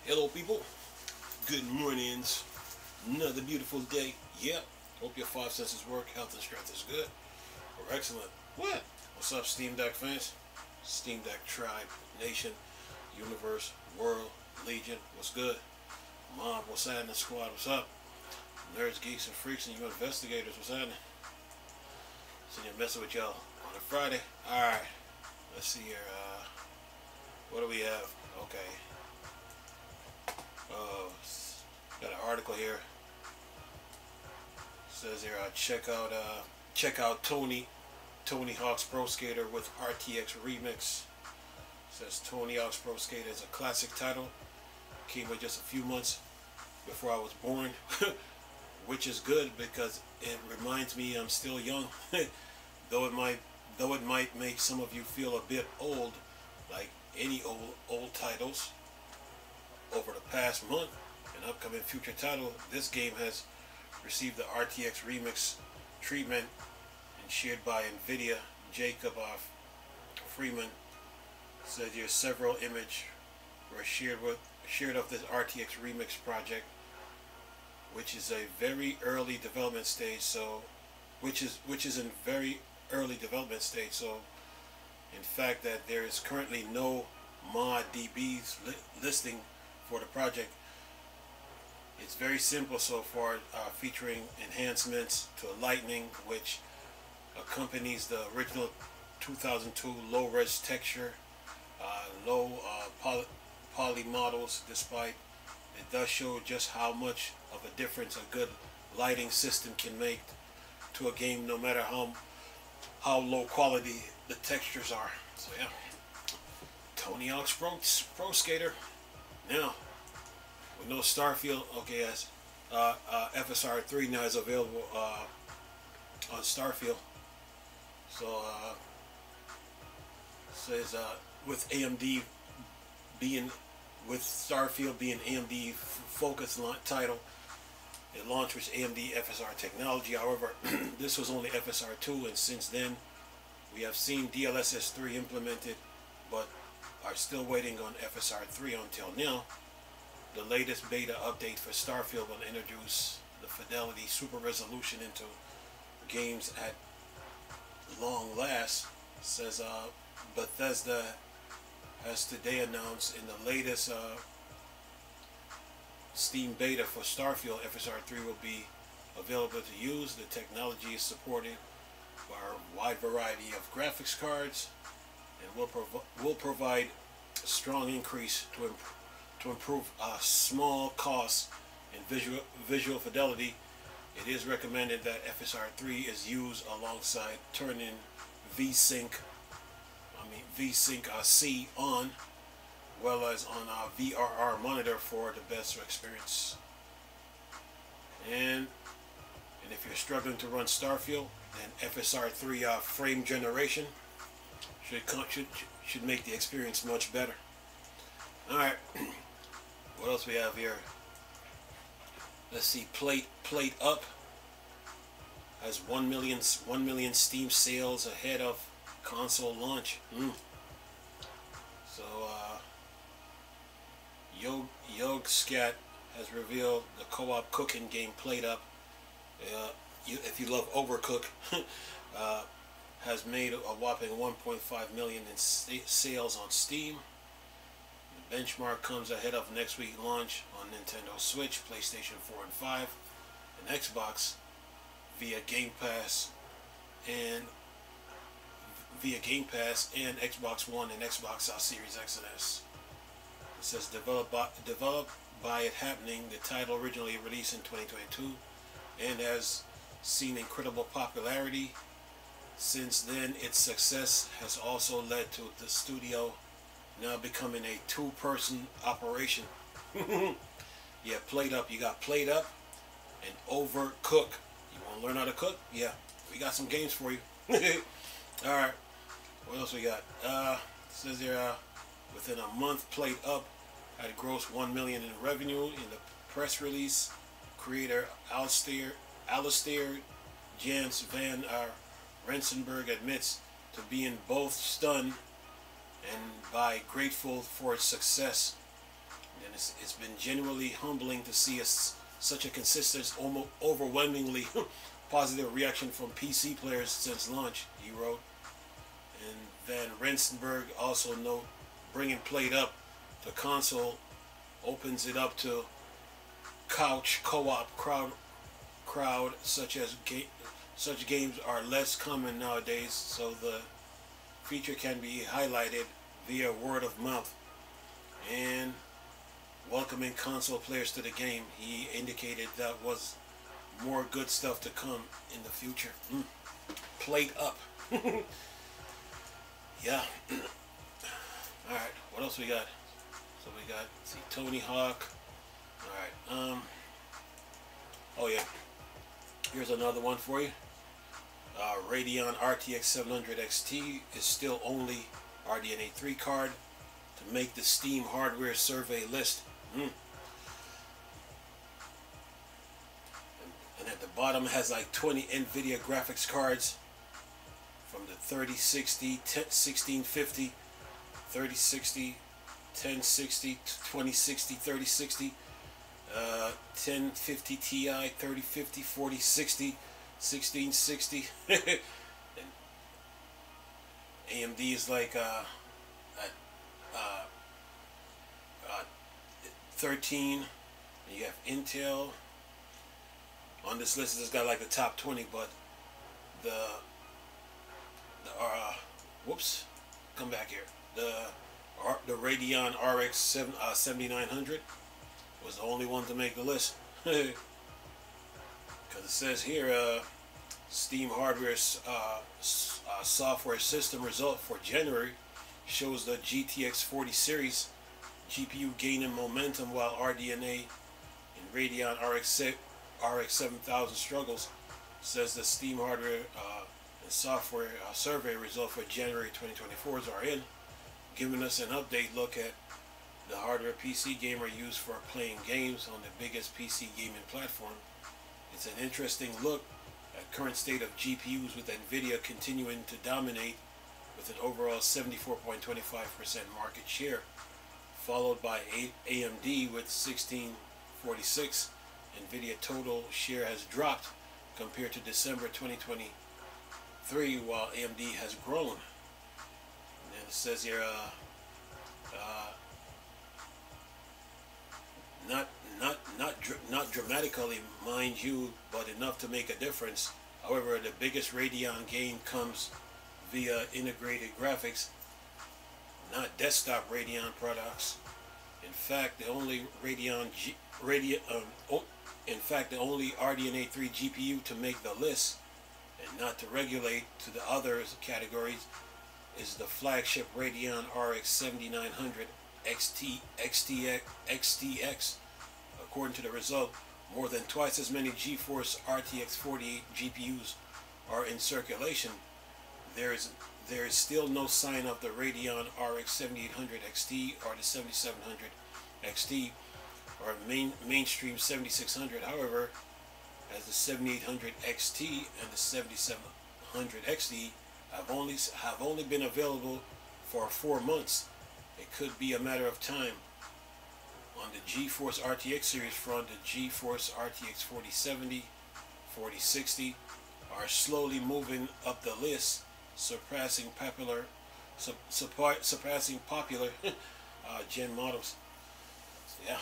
Hello people, good mornings, another beautiful day. Yep, hope your five senses work, health and strength is good, or excellent. What? What's up Steam Deck fans? Steam Deck Tribe, Nation, Universe, World, Legion, what's good? Mob, what's happening? Squad, what's up? Nerds, geeks, and freaks, and you investigators, what's happening? Sitting here messing with y'all on a Friday. Alright, let's see here, what do we have? Okay. Got an article here. It says here, check out Tony Hawk's Pro Skater with RTX Remix. It says Tony Hawk's Pro Skater is a classic title. Came out just a few months before I was born, which is good because it reminds me I'm still young. though it might make some of you feel a bit old, like any old titles. Over the past month, an upcoming future title, this game has received the RTX Remix treatment and shared by NVIDIA. Jacob Freeman said here several images were shared of this RTX Remix project, which is a very early development stage. So, which is in very early development stage. So, in fact, that there is currently no mod DBs listing for the project. It's very simple so far, featuring enhancements to lighting, which accompanies the original 2002 low-res texture, low poly models. Despite it does show just how much of a difference a good lighting system can make to a game, no matter how low quality the textures are. So yeah, Tony Hawk's Pro Skater. Now, with no Starfield, okay, as FSR 3 now is available on Starfield. So, says with Starfield being AMD focused title, it launched with AMD FSR technology. However, this was only FSR 2, and since then, we have seen DLSS 3 implemented, but are still waiting on FSR 3 until now. The latest beta update for Starfield will introduce the fidelity super resolution into games at long last. Says Bethesda has today announced in the latest Steam beta for Starfield, FSR 3 will be available to use. The technology is supported by a wide variety of graphics cards and will provide a strong increase to improve small costs and visual fidelity. It is recommended that FSR 3 is used alongside turning VSync C on, well as on a VRR monitor for the best experience. And if you're struggling to run Starfield, then FSR 3 frame generation should make the experience much better. Alright, what else we have here? Let's see, Plate Up has 1 million Steam sales ahead of console launch. So Yogscat has revealed the co-op cooking game Plate Up. If you love Overcook, has made a whopping 1.5 million in sales on Steam. The benchmark comes ahead of next week's launch on Nintendo Switch, PlayStation 4 and 5, and Xbox via Game Pass and Xbox One and Xbox Series X and S. It says developed by It Happening. The title originally released in 2022 and has seen incredible popularity. Since then, its success has also led to the studio now becoming a two-person operation. Yeah, Plate Up. You got Plate Up and Overcook. You want to learn how to cook? Yeah, we got some games for you. Alright, what else we got? It says here, within a month, Plate Up had grossed 1 million in revenue. In the press release, creator Alistair Jans Van Rensenberg admits to being both stunned and grateful for its success. And it's been genuinely humbling to see such a consistent, almost overwhelmingly positive reaction from PC players since launch, he wrote. And Van Rensenberg also note, bringing Played Up to console opens it up to couch co-op crowd such games are less common nowadays, so the feature can be highlighted via word of mouth. And welcoming console players to the game, he indicated that was more good stuff to come in the future. Played Up. Yeah. Alright, what else we got? So we got, see, Tony Hawk. Alright, oh yeah, here's another one for you. Radeon RTX 700 XT is still only RDNA 3 card to make the Steam hardware survey list. And at the bottom it has like 20 NVIDIA graphics cards from the 3060, 1650, 3060, 1060, 2060, 3060, 1050 Ti, 3050, 4060, 1660. And AMD is like 13. And you have Intel. On this list, it's got like the top 20, but whoops, come back here. The Radeon RX 7900 was the only one to make the list. Because it says here, Steam hardware software system result for January shows the GTX 40 series GPU gaining momentum while RDNA and Radeon RX 7000 struggles, says the Steam hardware and software survey result for January 2024s are in, giving us an update look at the hardware PC gamer used for playing games on the biggest PC gaming platform. It's an interesting look at current state of GPUs, with NVIDIA continuing to dominate with an overall 74.25% market share, followed by AMD with 1646. NVIDIA total share has dropped compared to December 2023, while AMD has grown. And then it says here, not dramatically, mind you, but enough to make a difference. However, the biggest Radeon gain comes via integrated graphics, not desktop Radeon products. In fact, the only the only RDNA 3 GPU to make the list and not to regulate to the other categories is the flagship Radeon RX 7900 XTX. According to the result, more than twice as many GeForce RTX 48 GPUs are in circulation. There is still no sign of the Radeon RX 7800 XT or the 7700 XT or mainstream 7600. However, as the 7800 XT and the 7700 XT have only been available for 4 months, it could be a matter of time. On the GeForce RTX series front, the GeForce RTX 4070, 4060 are slowly moving up the list, surpassing popular gen models. So yeah,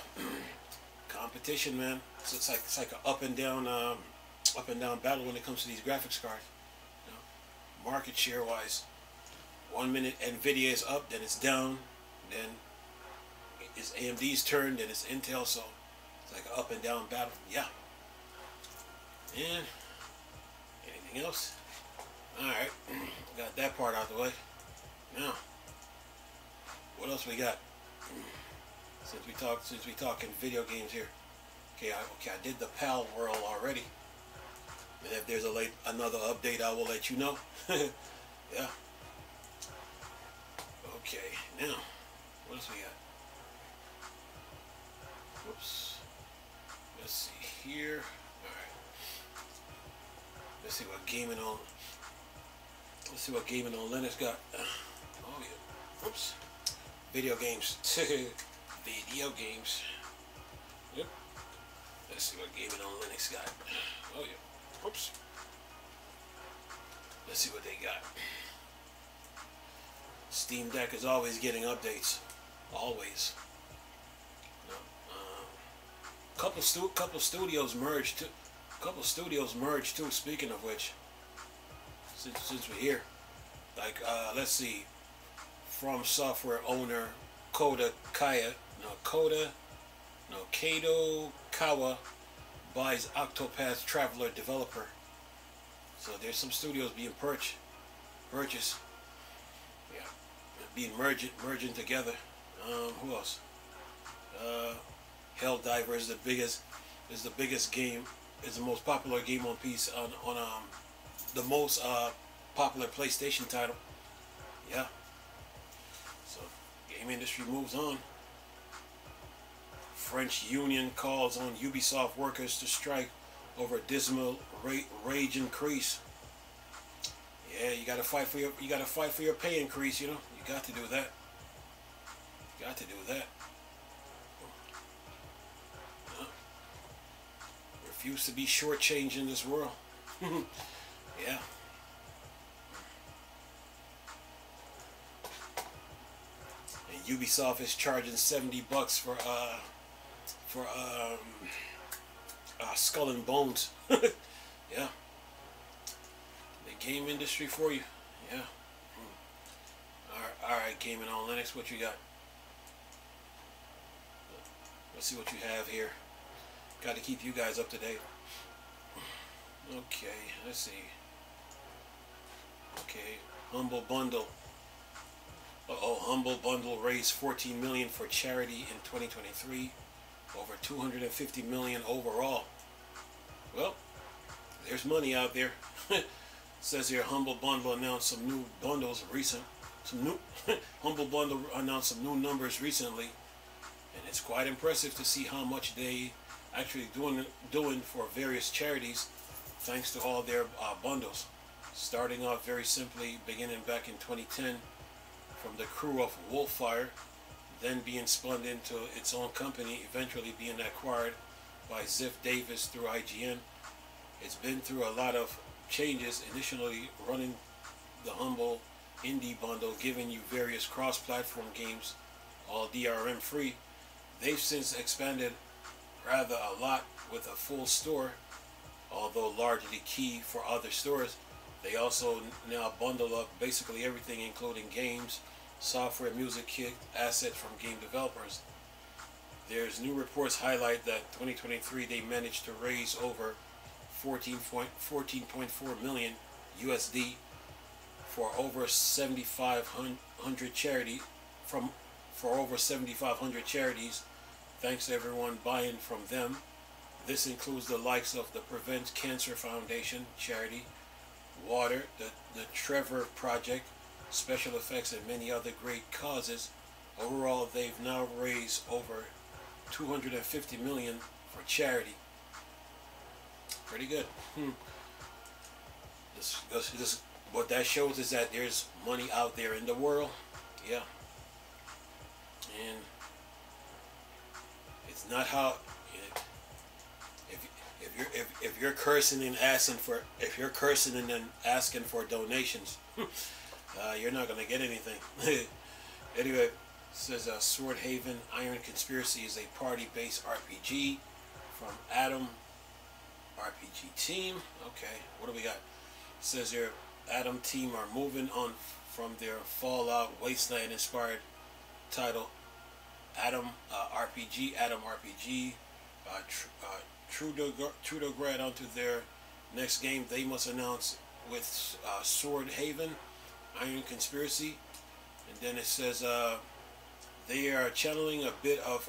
competition, man. So it's like an up and down battle when it comes to these graphics cards. You know, market share wise, 1 minute Nvidia is up, then it's down, then it's AMD's turn, then it's Intel. So it's like an up and down battle. Yeah. And anything else? Alright, got that part out of the way. Now, what else we got? Since we talking video games here. Okay, I did the PAL World already. And if there's another update, I will let you know. Yeah. Okay, now, what else we got? Whoops. Let's see here. Alright. Let's see what gaming on Linux got. Oh yeah. Oops. Video games. Video games. Yep. Let's see what Gaming on Linux got. Oh yeah. Oops. Let's see what they got. Steam Deck is always getting updates. Always. You know, couple studios merged too. Couple studios merged too. Speaking of which, since we're here, like let's see, From Software owner Kato Kawa buys Octopath Traveler developer. So there's some studios being purchased. Yeah, being merging together. Who else? Helldiver is the biggest game. Is the most popular game on PC on the most popular PlayStation title. Yeah. So game industry moves on. French union calls on Ubisoft workers to strike over dismal wage increase. Yeah, you gotta fight for your pay increase. You know, you got to do that. You got to do that. Refuse to be shortchanged in this world. Yeah. And Ubisoft is charging $70 for Skull and Bones. Yeah. The game industry for you. Yeah. Alright, Gaming on Linux, what you got? Let's see what you have here. Got to keep you guys up to date. Okay, let's see. Okay, Humble Bundle. Humble Bundle raised $14 million for charity in 2023. Over $250 million overall. Well, there's money out there. Says here, Humble Bundle announced some new bundles Humble Bundle announced some new numbers recently, and it's quite impressive to see how much they actually doing for various charities, thanks to all their bundles. Starting off very simply, beginning back in 2010, from the crew of Wolffire, then being spun into its own company, eventually being acquired by Ziff Davis through IGN. It's been through a lot of changes, initially running the Humble Indie Bundle, giving you various cross-platform games, all DRM free. They've since expanded rather a lot with a full store, although largely key for other stores. They also now bundle up basically everything, including games, software, music kit, assets from game developers. There's new reports highlight that 2023 they managed to raise over 14.4 million USD for over 7,500 charities, thanks to everyone buying from them. This includes the likes of the Prevent Cancer Foundation charity, Water, the Trevor Project, Special Effects, and many other great causes. Overall, they've now raised over 250 million for charity. Pretty good. This what that shows is that there's money out there in the world. Yeah. And it's not how if you're cursing and asking for donations, you're not gonna get anything. Anyway, it says Sword Haven Iron Conspiracy is a party-based RPG from Atom RPG Team. Okay, what do we got? It says here, Atom Team are moving on from their Fallout Wasteland inspired title Atom RPG, true to grad onto their next game they must announce with Sword Haven Iron Conspiracy. And then it says they are channeling a bit of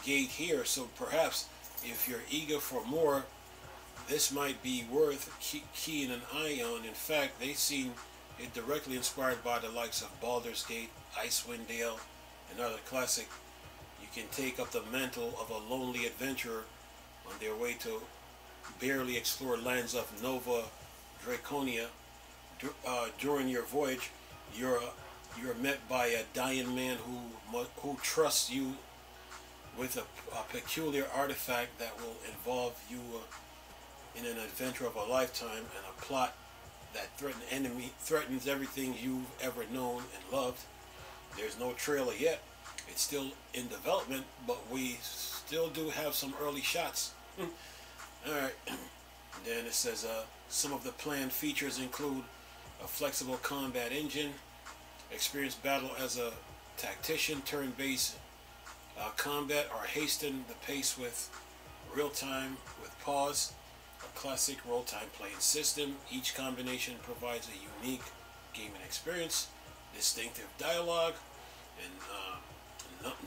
Gate here, so perhaps if you're eager for more, this might be worth keying an eye on. In fact, they seem it directly inspired by the likes of Baldur's Gate, Icewind Dale, and other classic. You can take up the mantle of a lonely adventurer on their way to barely explore lands of Nova Draconia. During your voyage, you're met by a dying man who trusts you with a peculiar artifact that will involve you in an adventure of a lifetime and a plot that threatens everything you've ever known and loved. There's no trailer yet. It's still in development, but we still do have some early shots. Alright. Then it says some of the planned features include a flexible combat engine, experienced battle as a tactician, turn-based combat, or hasten the pace with real-time with pause, a classic roll-time playing system. Each combination provides a unique gaming experience, distinctive dialogue, and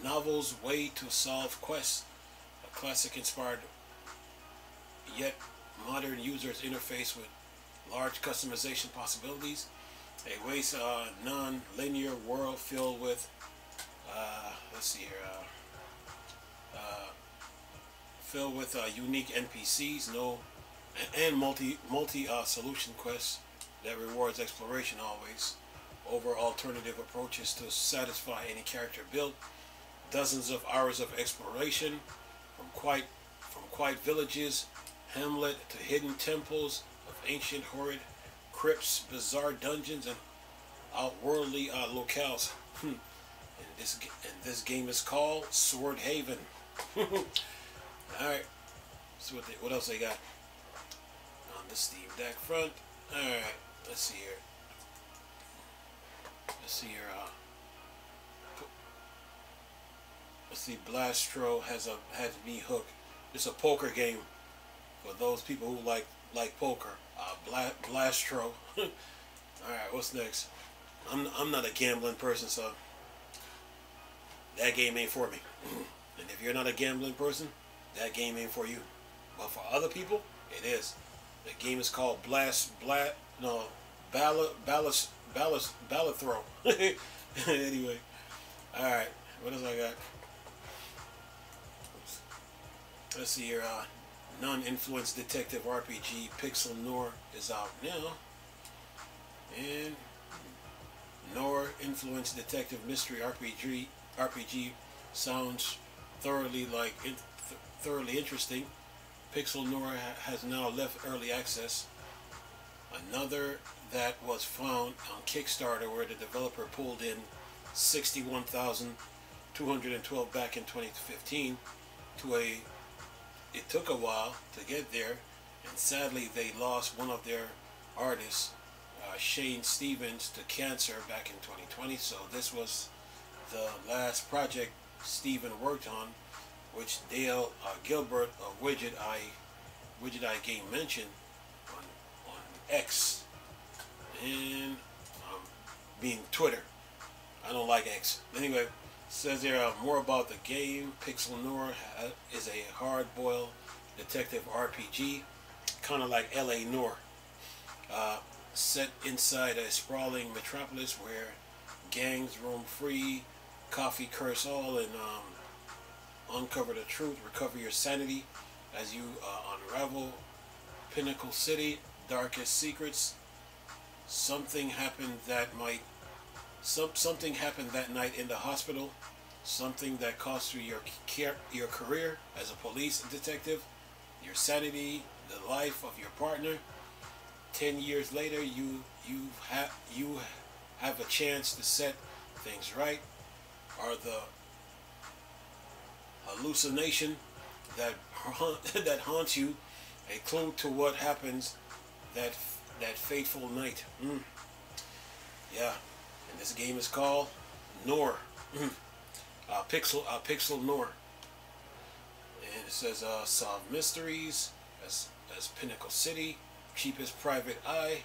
novel's way to solve quests. A classic-inspired yet modern user's interface with large customization possibilities. A waste non-linear world filled with unique NPCs, and multi solution quests that rewards exploration always over alternative approaches to satisfy any character build. Dozens of hours of exploration from quiet villages, hamlet to hidden temples of ancient horrid crypts, bizarre dungeons, and outworldly locales. And this game is called Sword Haven. Alright, so what else they got on the Steam Deck front? Alright, let's see here. Let's see, Blastro has me hooked. It's a poker game for those people who like poker. Blastro. Alright, what's next? I'm not a gambling person, so that game ain't for me. And if you're not a gambling person, that game ain't for you. But for other people, it is. The game is called Ballast Throw. Anyway, alright, what else I got? Let's see here. Non-influence detective RPG Pixel Noir is out now. And Noir influence detective mystery RPG sounds thoroughly interesting. Pixel Noir has now left early access. Another that was found on Kickstarter, where the developer pulled in $61,212 back in 2015 it took a while to get there, and sadly they lost one of their artists, Shane Stevens, to cancer back in 2020. So this was the last project Steven worked on, which Dale Gilbert of Widget Eye Game mentioned on X, and being Twitter. I don't like X. Anyway, says there more about the game. Pixel Noir is a hard-boiled detective RPG, kind of like L.A. Noir, set inside a sprawling metropolis where gangs roam free, coffee curse all, and uncover the truth, recover your sanity as you unravel Pinnacle City darkest secrets. Something happened that night in the hospital. Something that cost you your career as a police detective, your sanity, the life of your partner. 10 years later, you have a chance to set things right. Are the hallucination that haunts you a clue to what happens that fateful night? Yeah, and this game is called Noir. Pixel Noir. And it says solve mysteries as Pinnacle City, cheapest private eye,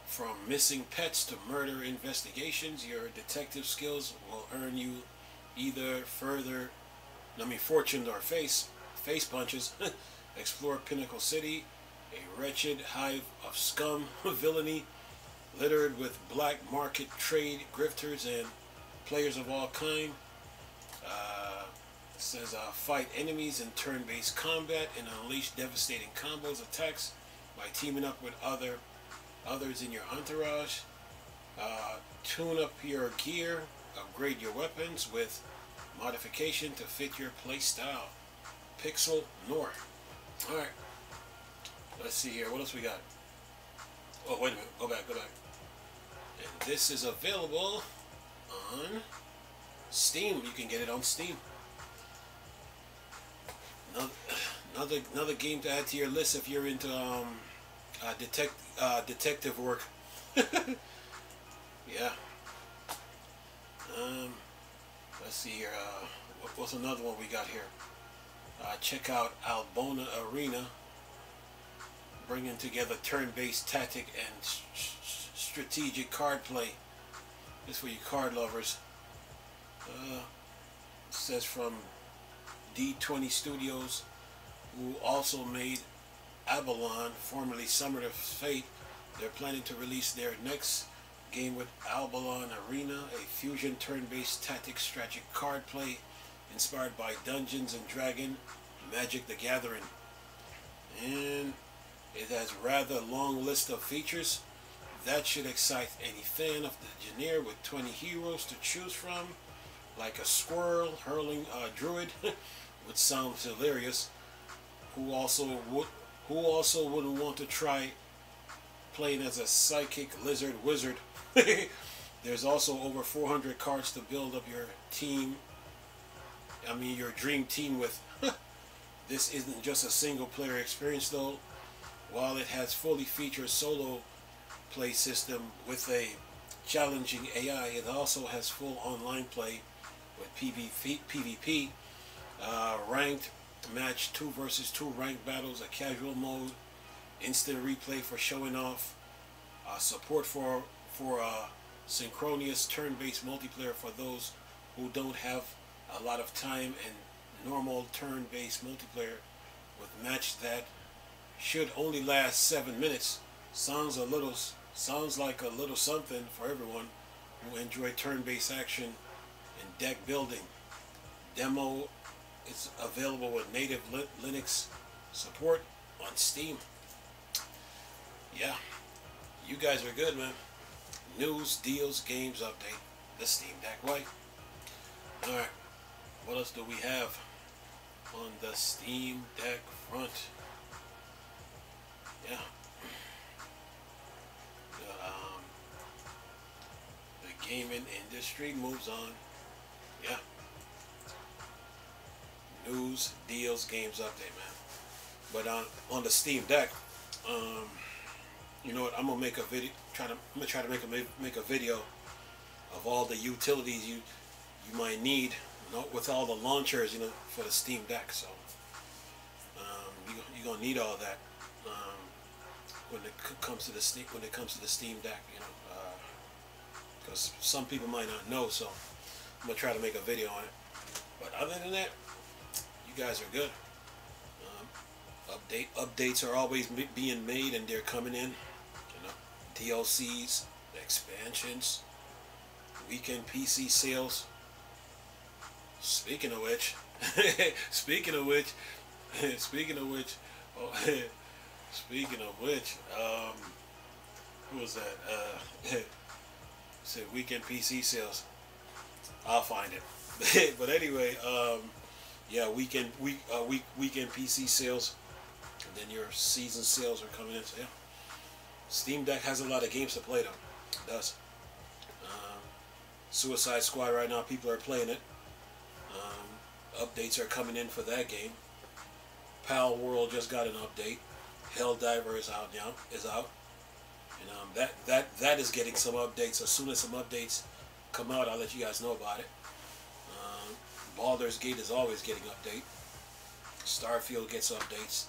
from missing pets to murder investigations. Your detective skills will earn you either fortune or face punches. Explore Pinnacle City, a wretched hive of scum, villainy, littered with black market trade grifters and players of all kind. It says fight enemies in turn-based combat and unleash devastating combos attacks by teaming up with others in your entourage. Tune up your gear, upgrade your weapons with modification to fit your playstyle. Pixel North. Alright, let's see here. What else we got? Oh, wait a minute. Go back. And this is available on Steam. You can get it on Steam. Another game to add to your list if you're into detective work. Yeah. Let's see here. What's another one we got here? Check out Albona Arena, bringing together turn-based tactic and strategic card play. This for you card lovers. It says from D20 Studios, who also made Avalon, formerly Summer of Fate. They're planning to release their next game with Avalon Arena, a fusion turn-based tactics strategic card play inspired by Dungeons and Dragons, Magic the Gathering. And it has rather long list of features that should excite any fan of the genre, with 20 heroes to choose from, like a squirrel hurling a druid, which sounds hilarious, who also wouldn't want to try playing as a psychic lizard wizard. There's also over 400 cards to build up your team. Your dream team with. This isn't just a single player experience though. While it has fully featured solo play system with a challenging AI, it also has full online play with PvP, ranked match 2 versus 2 ranked battles, a casual mode, instant replay for showing off, support for synchronous turn-based multiplayer for those who don't have a lot of time, and normal turn-based multiplayer with match that should only last 7 minutes. Sounds like a little something for everyone who enjoy turn-based action and deck building. Demo is available with native Linux support on Steam. Yeah, you guys are good, man. News, deals, games update. The Steam Deck way. Alright, what else do we have on the Steam Deck front? Yeah. The gaming industry moves on. Yeah. News, deals, games update, man. But on the Steam Deck, you know what? I'm gonna make a video. I'm gonna try to make a video of all the utilities you might need, with all the launchers, for the Steam Deck. So you're gonna need all that when it comes to the Steam Deck, because some people might not know. So I'm gonna try to make a video on it. But other than that, you guys are good. Updates are always being made, and they're coming in. DLCs, expansions, weekend PC sales. Speaking of which, who was that? Said weekend PC sales. I'll find it. But anyway, yeah, weekend PC sales, and then your season sales are coming in. So yeah, Steam Deck has a lot of games to play though. It does. Suicide Squad right now, people are playing it. Updates are coming in for that game. Pal World just got an update. Helldiver is out now. And that is getting some updates. As soon as some updates come out, I'll let you guys know about it. Baldur's Gate is always getting update. Starfield gets updates.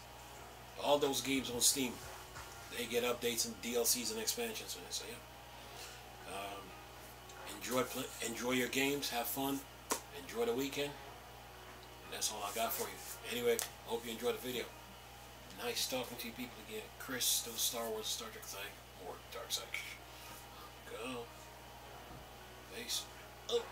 All those games on Steam, they get updates and DLCs and expansions. So yeah, enjoy your games, have fun, enjoy the weekend. And that's all I got for you. Anyway, hope you enjoyed the video. Nice talking to you people again. Chris, still Star Wars, Star Trek thing, or Dark Side. Go. Peace. Oh.